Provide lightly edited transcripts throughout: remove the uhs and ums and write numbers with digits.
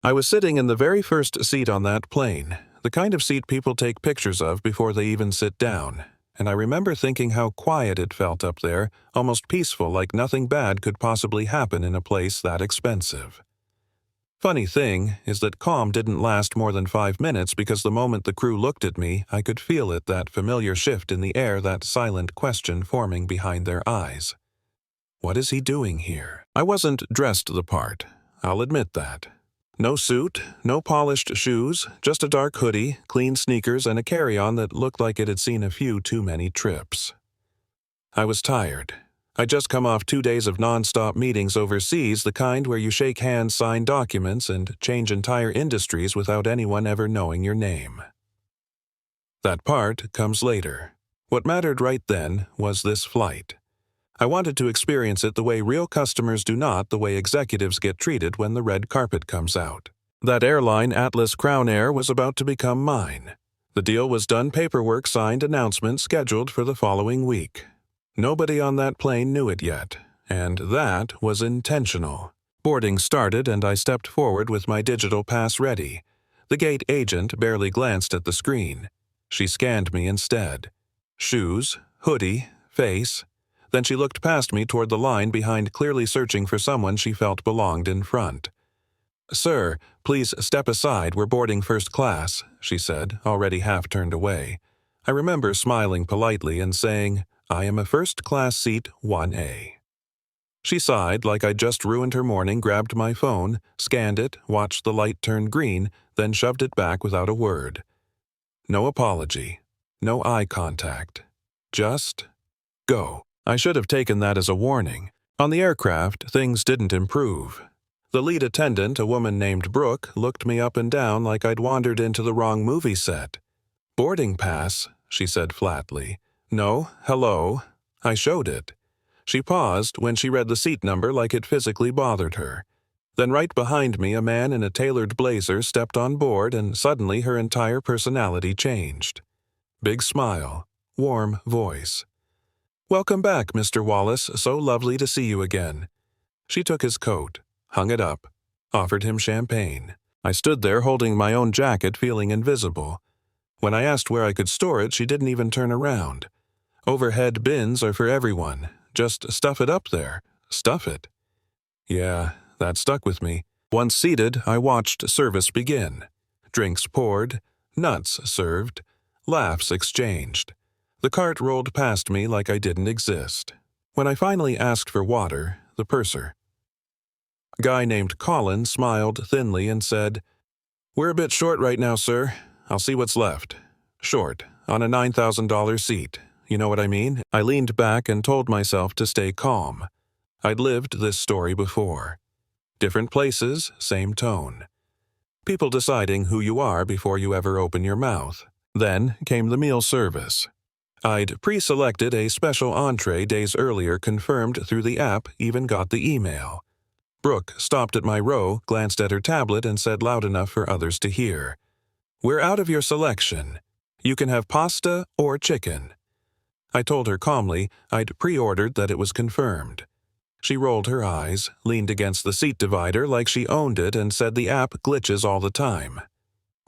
I was sitting in the very first seat on that plane, the kind of seat people take pictures of before they even sit down, and I remember thinking how quiet it felt up there, almost peaceful, like nothing bad could possibly happen in a place that expensive. Funny thing is that calm didn't last more than 5 minutes because the moment the crew looked at me, I could feel it, that familiar shift in the air, that silent question forming behind their eyes. What is he doing here? I wasn't dressed the part, I'll admit that. No suit, no polished shoes, just a dark hoodie, clean sneakers, and a carry-on that looked like it had seen a few too many trips. I was tired. I'd just come off 2 days of non-stop meetings overseas, the kind where you shake hands, sign documents, and change entire industries without anyone ever knowing your name. That part comes later. What mattered right then was this flight. I wanted to experience it the way real customers do, not the way executives get treated when the red carpet comes out. That airline, Atlas Crown Air, was about to become mine. The deal was done, paperwork signed, announcement scheduled for the following week. Nobody on that plane knew it yet, and that was intentional. Boarding started and I stepped forward with my digital pass ready. The gate agent barely glanced at the screen. She scanned me instead. Shoes, hoodie, face. Then she looked past me toward the line behind, clearly searching for someone she felt belonged in front. "Sir, please step aside, we're boarding first class," she said, already half turned away. I remember smiling politely and saying, "I am a first-class seat 1A." She sighed like I'd just ruined her morning, grabbed my phone, scanned it, watched the light turn green, then shoved it back without a word. No apology, no eye contact. Just go. I should have taken that as a warning. On the aircraft, things didn't improve. The lead attendant, a woman named Brooke, looked me up and down like I'd wandered into the wrong movie set. "Boarding pass," she said flatly. "No, hello." I showed it. She paused when she read the seat number like it physically bothered her. Then right behind me, a man in a tailored blazer stepped on board, and suddenly her entire personality changed. Big smile, warm voice. "Welcome back, Mr. Wallace. So lovely to see you again." She took his coat, hung it up, offered him champagne. I stood there holding my own jacket, feeling invisible. When I asked where I could store it, she didn't even turn around. Overhead bins are for everyone. Just stuff it up there. Stuff it. Yeah, that stuck with me. Once seated, I watched service begin. Drinks poured, nuts served, laughs exchanged. The cart rolled past me like I didn't exist. When I finally asked for water, the purser, a guy named Colin, smiled thinly and said, "We're a bit short right now, sir. I'll see what's left." Short, on a $9,000 seat. You know what I mean? I leaned back and told myself to stay calm. I'd lived this story before. Different places, same tone. People deciding who you are before you ever open your mouth. Then came the meal service. I'd pre-selected a special entree days earlier, confirmed through the app, even got the email. Brooke stopped at my row, glanced at her tablet, and said loud enough for others to hear, "We're out of your selection. You can have pasta or chicken." I told her calmly I'd pre-ordered, that it was confirmed. She rolled her eyes, leaned against the seat divider like she owned it, and said the app glitches all the time.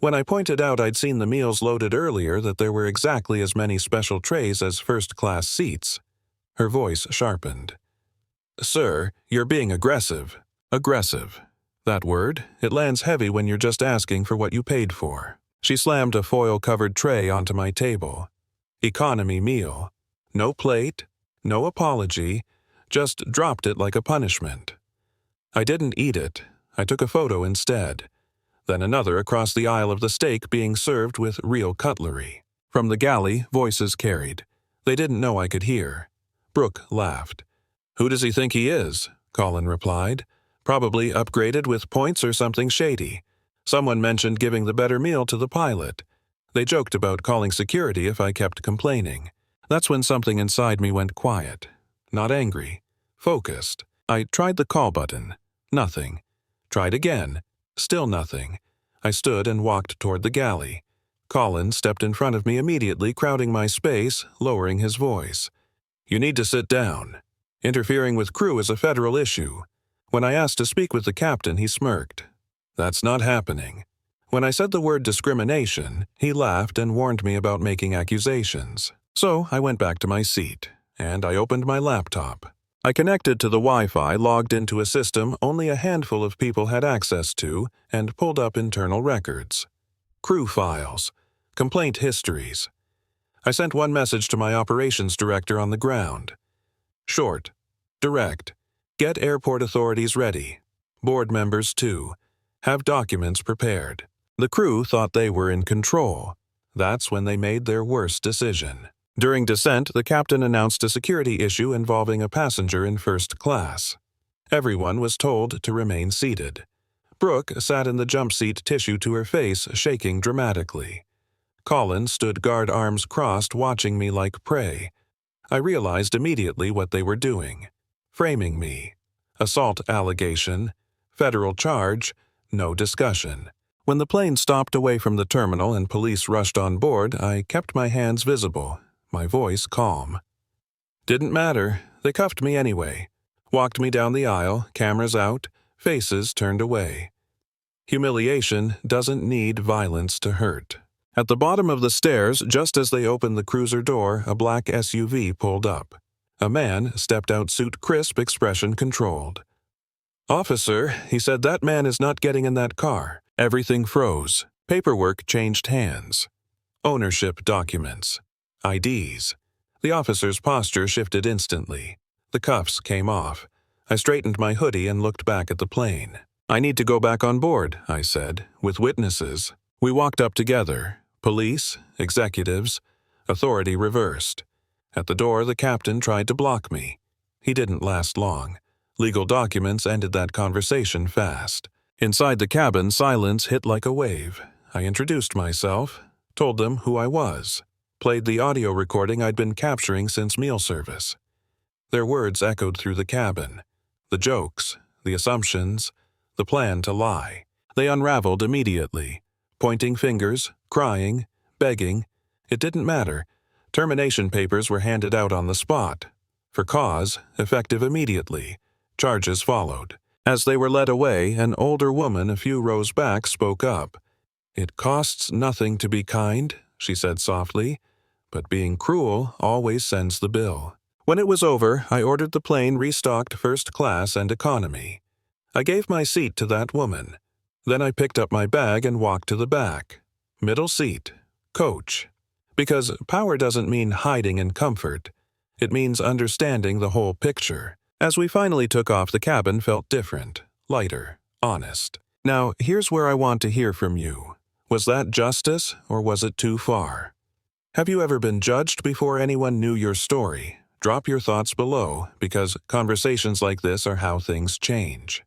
When I pointed out I'd seen the meals loaded earlier, that there were exactly as many special trays as first-class seats, her voice sharpened. "Sir, you're being aggressive." Aggressive. That word, it lands heavy when you're just asking for what you paid for. She slammed a foil-covered tray onto my table. Economy meal. No plate, no apology, just dropped it like a punishment. I didn't eat it. I took a photo instead. Then another across the aisle of the steak being served with real cutlery. From the galley, voices carried. They didn't know I could hear. Brooke laughed. "Who does he think he is?" Colin replied. "Probably upgraded with points or something shady. Someone mentioned giving the better meal to the pilot. They joked about calling security if I kept complaining. That's when something inside me went quiet. Not angry. Focused. I tried the call button. Nothing. Tried again. Still nothing. I stood and walked toward the galley. Colin stepped in front of me immediately, crowding my space, lowering his voice. "You need to sit down. Interfering with crew is a federal issue." When I asked to speak with the captain, he smirked. That's not happening. When I said the word discrimination, he laughed and warned me about making accusations. So I went back to my seat, and I opened my laptop. I connected to the Wi-Fi, logged into a system only a handful of people had access to, and pulled up internal records. Crew files. Complaint histories. I sent one message to my operations director on the ground. Short. Direct. Get airport authorities ready. Board members too. Have documents prepared. The crew thought they were in control. That's when they made their worst decision. During descent, the captain announced a security issue involving a passenger in first class. Everyone was told to remain seated. Brooke sat in the jump seat, tissue to her face, shaking dramatically. Colin stood guard arms crossed, watching me like prey. I realized immediately what they were doing. Framing me. Assault allegation. Federal charge. No discussion. When the plane stopped away from the terminal and police rushed on board, I kept my hands visible, my voice calm. Didn't matter. They cuffed me anyway. Walked me down the aisle, cameras out, faces turned away. Humiliation doesn't need violence to hurt. At the bottom of the stairs, just as they opened the cruiser door, a black SUV pulled up. A man stepped out, suit crisp, expression controlled. "Officer," he said, "that man is not getting in that car." Everything froze. Paperwork changed hands. Ownership documents. IDs. The officer's posture shifted instantly. The cuffs came off. I straightened my hoodie and looked back at the plane. "I need to go back on board," I said, "with witnesses." We walked up together. Police, executives, authority reversed. At the door, the captain tried to block me. He didn't last long. Legal documents ended that conversation fast. Inside the cabin, silence hit like a wave. I introduced myself, told them who I was, played the audio recording I'd been capturing since meal service. Their words echoed through the cabin. The jokes, the assumptions, the plan to lie. They unraveled immediately. Pointing fingers, crying, begging. It didn't matter. Termination papers were handed out on the spot. For cause, effective immediately. Charges followed. As they were led away, an older woman a few rows back spoke up. "It costs nothing to be kind," she said softly, "but being cruel always sends the bill." When it was over, I ordered the plane restocked first class and economy. I gave my seat to that woman. Then I picked up my bag and walked to the back. Middle seat. Coach. Because power doesn't mean hiding in comfort. It means understanding the whole picture. As we finally took off, the cabin felt different, lighter, honest. Now, here's where I want to hear from you. Was that justice, or was it too far? Have you ever been judged before anyone knew your story? Drop your thoughts below, because conversations like this are how things change.